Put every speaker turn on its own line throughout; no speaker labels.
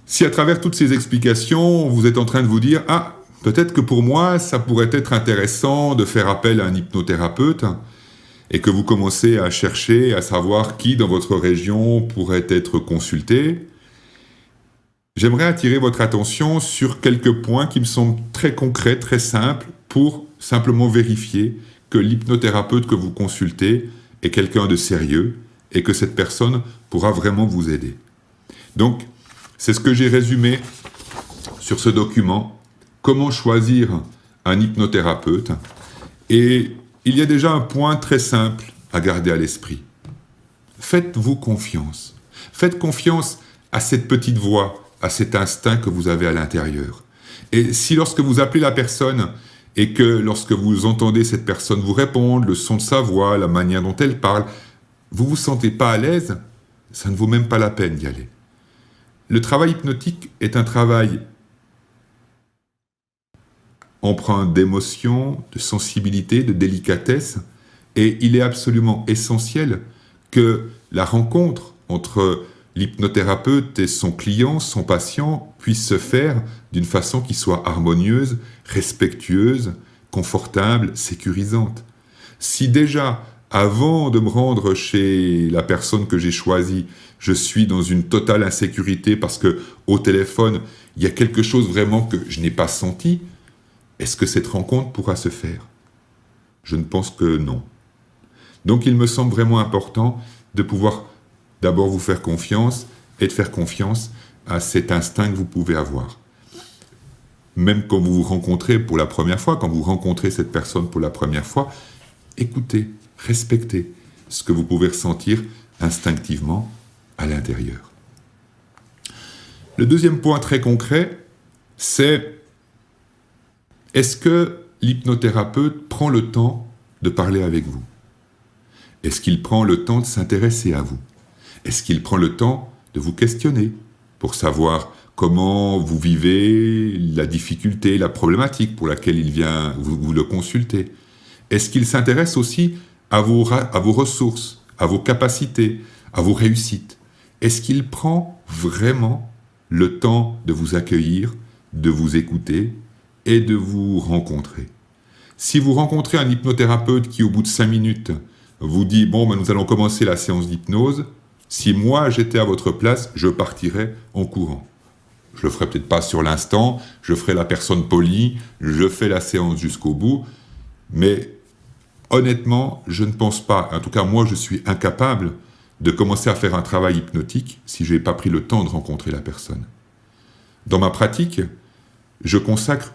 Si à travers toutes ces explications, vous êtes en train de vous dire « Ah, peut-être que pour moi, ça pourrait être intéressant de faire appel à un hypnothérapeute », et que vous commencez à chercher, à savoir qui dans votre région pourrait être consulté, j'aimerais attirer votre attention sur quelques points qui me semblent très concrets, très simples, pour simplement vérifier que l'hypnothérapeute que vous consultez est quelqu'un de sérieux et que cette personne pourra vraiment vous aider. Donc, c'est ce que j'ai résumé sur ce document. Comment choisir un hypnothérapeute? Et il y a déjà un point très simple à garder à l'esprit. Faites-vous confiance. Faites confiance à cette petite voix, à cet instinct que vous avez à l'intérieur. Et si lorsque vous appelez la personne et que lorsque vous entendez cette personne vous répondre, le son de sa voix, la manière dont elle parle, vous ne vous sentez pas à l'aise, ça ne vaut même pas la peine d'y aller. Le travail hypnotique est un travail empreint d'émotion, de sensibilité, de délicatesse, et il est absolument essentiel que la rencontre entre l'hypnothérapeute et son client, son patient, puisse se faire d'une façon qui soit harmonieuse, respectueuse, confortable, sécurisante. Si déjà, avant de me rendre chez la personne que j'ai choisie, je suis dans une totale insécurité parce que au téléphone, il y a quelque chose vraiment que je n'ai pas senti, est-ce que cette rencontre pourra se faire? Je ne pense que non. Donc il me semble vraiment important de pouvoir d'abord vous faire confiance et de faire confiance à cet instinct que vous pouvez avoir. Même quand vous vous rencontrez pour la première fois, quand vous rencontrez cette personne pour la première fois, écoutez, respectez ce que vous pouvez ressentir instinctivement à l'intérieur. Le deuxième point très concret, c'est est-ce que l'hypnothérapeute prend le temps de parler avec vous? Est-ce qu'il prend le temps de s'intéresser à vous? Est-ce qu'il prend le temps de vous questionner pour savoir comment vous vivez la difficulté, la problématique pour laquelle il vient vous le consulter? Est-ce qu'il s'intéresse aussi à vos ressources, à vos capacités, à vos réussites? Est-ce qu'il prend vraiment le temps de vous accueillir, de vous écouter et de vous rencontrer? Si vous rencontrez un hypnothérapeute qui, au bout de 5 minutes, vous dit « Bon, nous allons commencer la séance d'hypnose », si moi j'étais à votre place, je partirais en courant. Je le ferai peut-être pas sur l'instant, je ferai la personne polie, je fais la séance jusqu'au bout, mais honnêtement, je ne pense pas, en tout cas moi je suis incapable de commencer à faire un travail hypnotique si je n'ai pas pris le temps de rencontrer la personne. Dans ma pratique, je consacre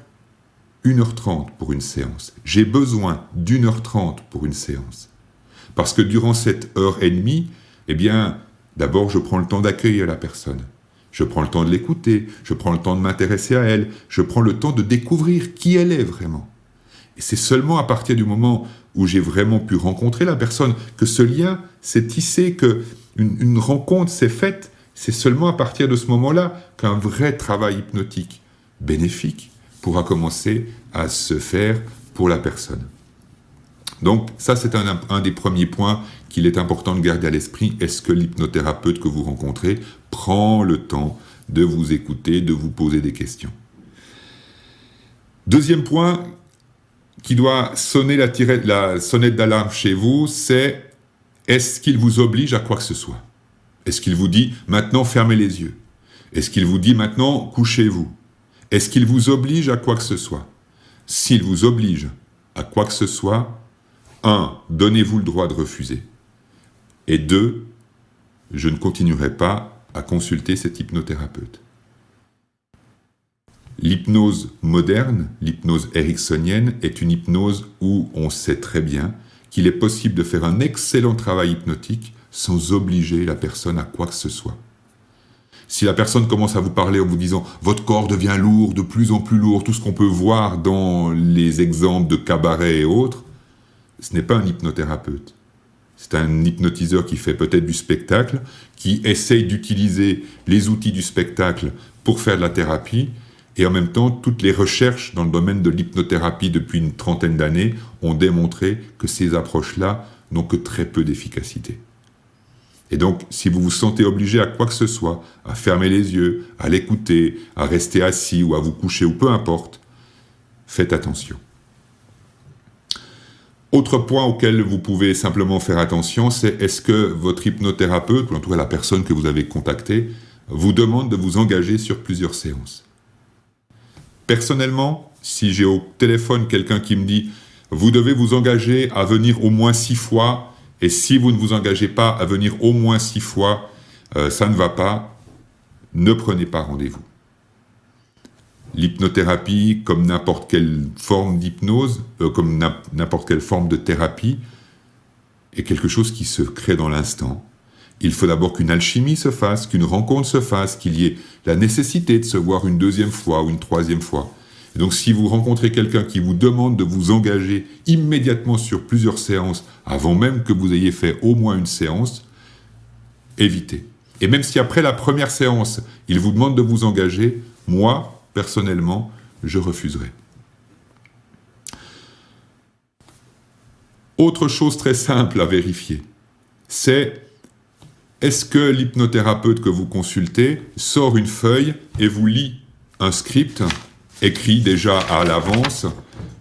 1h30 pour une séance. J'ai besoin d'1h30 pour une séance. Parce que durant cette heure et demie, eh bien, d'abord je prends le temps d'accueillir la personne. Je prends le temps de l'écouter, je prends le temps de m'intéresser à elle, je prends le temps de découvrir qui elle est vraiment. Et c'est seulement à partir du moment où j'ai vraiment pu rencontrer la personne que ce lien s'est tissé, qu'une rencontre s'est faite. C'est seulement à partir de ce moment-là qu'un vrai travail hypnotique bénéfique pourra commencer à se faire pour la personne. Donc ça, c'est un des premiers points qu'il est important de garder à l'esprit. Est-ce que l'hypnothérapeute que vous rencontrez prend le temps de vous écouter, de vous poser des questions? Deuxième point qui doit sonner la sonnette d'alarme chez vous, c'est est-ce qu'il vous oblige à quoi que ce soit? Est-ce qu'il vous dit maintenant fermez les yeux? Est-ce qu'il vous dit maintenant couchez-vous? Est-ce qu'il vous oblige à quoi que ce soit? S'il vous oblige à quoi que ce soit, 1. Donnez-vous le droit de refuser. Et 2. Je ne continuerai pas à consulter cet hypnothérapeute. L'hypnose moderne, l'hypnose ericksonienne, est une hypnose où on sait très bien qu'il est possible de faire un excellent travail hypnotique sans obliger la personne à quoi que ce soit. Si la personne commence à vous parler en vous disant « votre corps devient lourd, de plus en plus lourd », tout ce qu'on peut voir dans les exemples de cabaret et autres, ce n'est pas un hypnothérapeute. C'est un hypnotiseur qui fait peut-être du spectacle, qui essaye d'utiliser les outils du spectacle pour faire de la thérapie, et en même temps, toutes les recherches dans le domaine de l'hypnothérapie depuis une trentaine d'années ont démontré que ces approches-là n'ont que très peu d'efficacité. Et donc, si vous vous sentez obligé à quoi que ce soit, à fermer les yeux, à l'écouter, à rester assis ou à vous coucher ou peu importe, faites attention. Autre point auquel vous pouvez simplement faire attention, c'est est-ce que votre hypnothérapeute, ou en tout cas la personne que vous avez contactée, vous demande de vous engager sur plusieurs séances. Personnellement, si j'ai au téléphone quelqu'un qui me dit « Vous devez vous engager à venir au moins 6 fois, et si vous ne vous engagez pas à venir au moins 6 fois, ça ne va pas », ne prenez pas rendez-vous. L'hypnothérapie, comme n'importe quelle forme d'hypnose, comme n'importe quelle forme de thérapie, est quelque chose qui se crée dans l'instant. Il faut d'abord qu'une alchimie se fasse, qu'une rencontre se fasse, qu'il y ait la nécessité de se voir une deuxième fois ou une troisième fois. Et donc si vous rencontrez quelqu'un qui vous demande de vous engager immédiatement sur plusieurs séances, avant même que vous ayez fait au moins une séance, évitez. Et même si après la première séance, il vous demande de vous engager, moi, personnellement, je refuserai. Autre chose très simple à vérifier, c'est est-ce que l'hypnothérapeute que vous consultez sort une feuille et vous lit un script écrit déjà à l'avance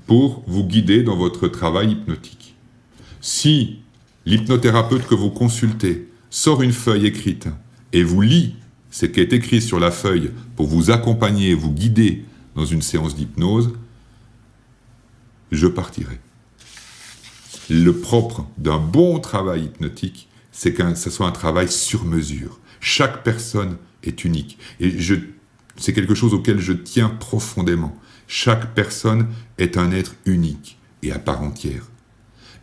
pour vous guider dans votre travail hypnotique. Si l'hypnothérapeute que vous consultez sort une feuille écrite et vous lit ce qui est écrit sur la feuille pour vous accompagner, vous guider dans une séance d'hypnose, je partirai. Le propre d'un bon travail hypnotique, c'est que ce soit un travail sur mesure. Chaque personne est unique. Et c'est quelque chose auquel je tiens profondément. Chaque personne est un être unique et à part entière.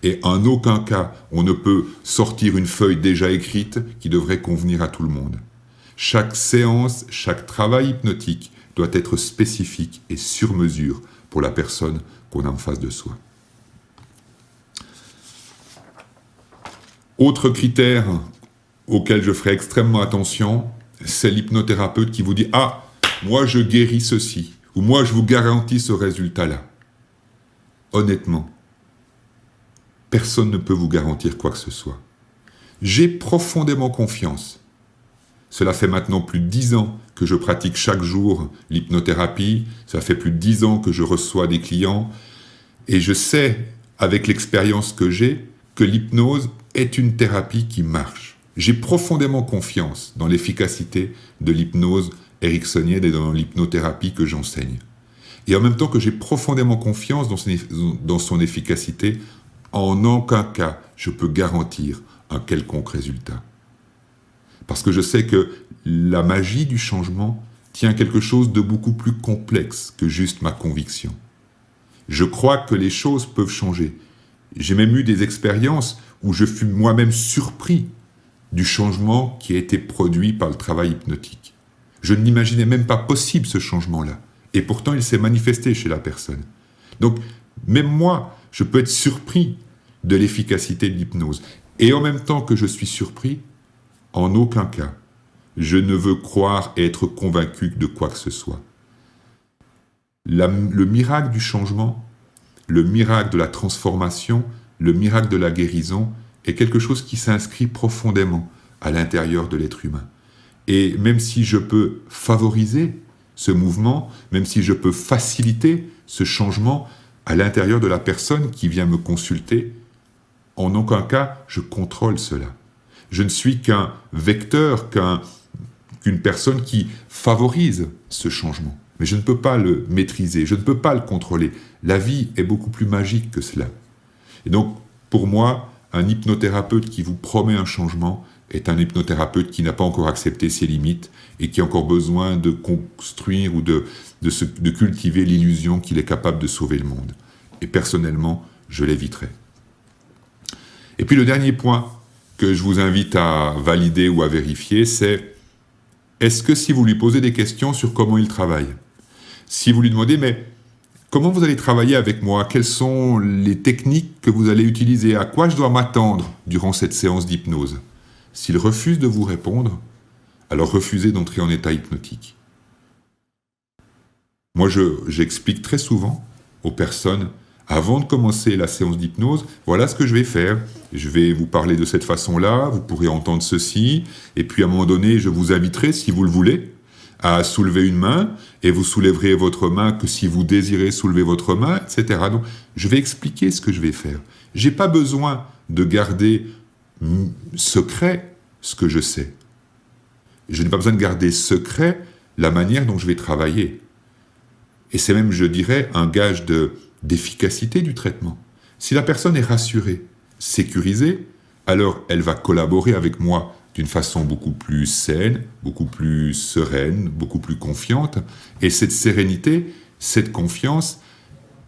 Et en aucun cas, on ne peut sortir une feuille déjà écrite qui devrait convenir à tout le monde. Chaque séance, chaque travail hypnotique doit être spécifique et sur mesure pour la personne qu'on a en face de soi. Autre critère auquel je ferai extrêmement attention, c'est l'hypnothérapeute qui vous dit « Ah, moi je guéris ceci » ou « Moi je vous garantis ce résultat-là ». Honnêtement, personne ne peut vous garantir quoi que ce soit. J'ai profondément confiance. Cela fait maintenant plus de 10 ans que je pratique chaque jour l'hypnothérapie, ça fait plus de 10 ans que je reçois des clients, et je sais, avec l'expérience que j'ai, que l'hypnose est une thérapie qui marche. J'ai profondément confiance dans l'efficacité de l'hypnose ericksonienne et dans l'hypnothérapie que j'enseigne. Et en même temps que j'ai profondément confiance dans son efficacité, en aucun cas je peux garantir un quelconque résultat. Parce que je sais que la magie du changement tient quelque chose de beaucoup plus complexe que juste ma conviction. Je crois que les choses peuvent changer. J'ai même eu des expériences où je fus moi-même surpris du changement qui a été produit par le travail hypnotique. Je n'imaginais même pas possible ce changement-là. Et pourtant, il s'est manifesté chez la personne. Donc, même moi, je peux être surpris de l'efficacité de l'hypnose. Et en même temps que je suis surpris, en aucun cas, je ne veux croire et être convaincu de quoi que ce soit. Le miracle du changement, le miracle de la transformation, le miracle de la guérison est quelque chose qui s'inscrit profondément à l'intérieur de l'être humain. Et même si je peux favoriser ce mouvement, même si je peux faciliter ce changement à l'intérieur de la personne qui vient me consulter, en aucun cas je contrôle cela. Je ne suis qu'un vecteur, qu'une personne qui favorise ce changement. Mais je ne peux pas le maîtriser, je ne peux pas le contrôler. La vie est beaucoup plus magique que cela. Et donc, pour moi, un hypnothérapeute qui vous promet un changement est un hypnothérapeute qui n'a pas encore accepté ses limites et qui a encore besoin de construire ou de cultiver l'illusion qu'il est capable de sauver le monde. Et personnellement, je l'éviterai. Et puis le dernier point que je vous invite à valider ou à vérifier, c'est est-ce que si vous lui posez des questions sur comment il travaille, si vous lui demandez « mais comment vous allez travailler avec moi? Quelles sont les techniques que vous allez utiliser? À quoi je dois m'attendre durant cette séance d'hypnose ?» S'il refuse de vous répondre, alors refusez d'entrer en état hypnotique. Moi, j'explique très souvent aux personnes avant de commencer la séance d'hypnose, voilà ce que je vais faire. Je vais vous parler de cette façon-là, vous pourrez entendre ceci, et puis à un moment donné, je vous inviterai, si vous le voulez, à soulever une main, et vous soulèverez votre main que si vous désirez soulever votre main, etc. Donc, je vais expliquer ce que je vais faire. J'ai pas besoin de garder secret ce que je sais. Je n'ai pas besoin de garder secret la manière dont je vais travailler. Et c'est même, je dirais, un gage d'efficacité du traitement. Si la personne est rassurée, sécurisée, alors elle va collaborer avec moi d'une façon beaucoup plus saine, beaucoup plus sereine, beaucoup plus confiante. Et cette sérénité, cette confiance,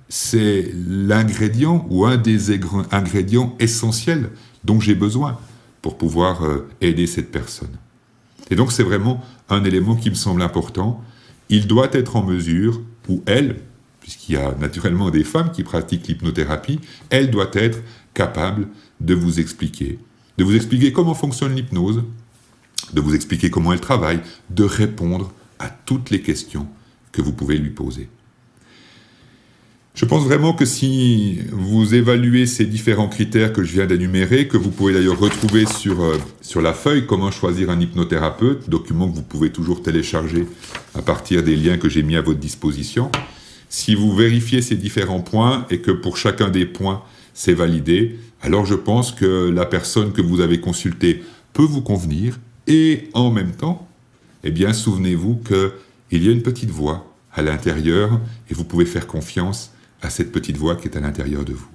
c'est l'ingrédient ou un des ingrédients essentiels dont j'ai besoin pour pouvoir aider cette personne. Et donc c'est vraiment un élément qui me semble important. Il doit être en mesure, ou elle, puisqu'il y a naturellement des femmes qui pratiquent l'hypnothérapie, elle doit être capable de vous expliquer comment fonctionne l'hypnose, de vous expliquer comment elle travaille, de répondre à toutes les questions que vous pouvez lui poser. Je pense vraiment que si vous évaluez ces différents critères que je viens d'énumérer, que vous pouvez d'ailleurs retrouver sur la feuille « Comment choisir un hypnothérapeute », document que vous pouvez toujours télécharger à partir des liens que j'ai mis à votre disposition, si vous vérifiez ces différents points et que pour chacun des points, c'est validé, alors je pense que la personne que vous avez consultée peut vous convenir et en même temps, eh bien, souvenez-vous qu'il y a une petite voix à l'intérieur et vous pouvez faire confiance à cette petite voix qui est à l'intérieur de vous.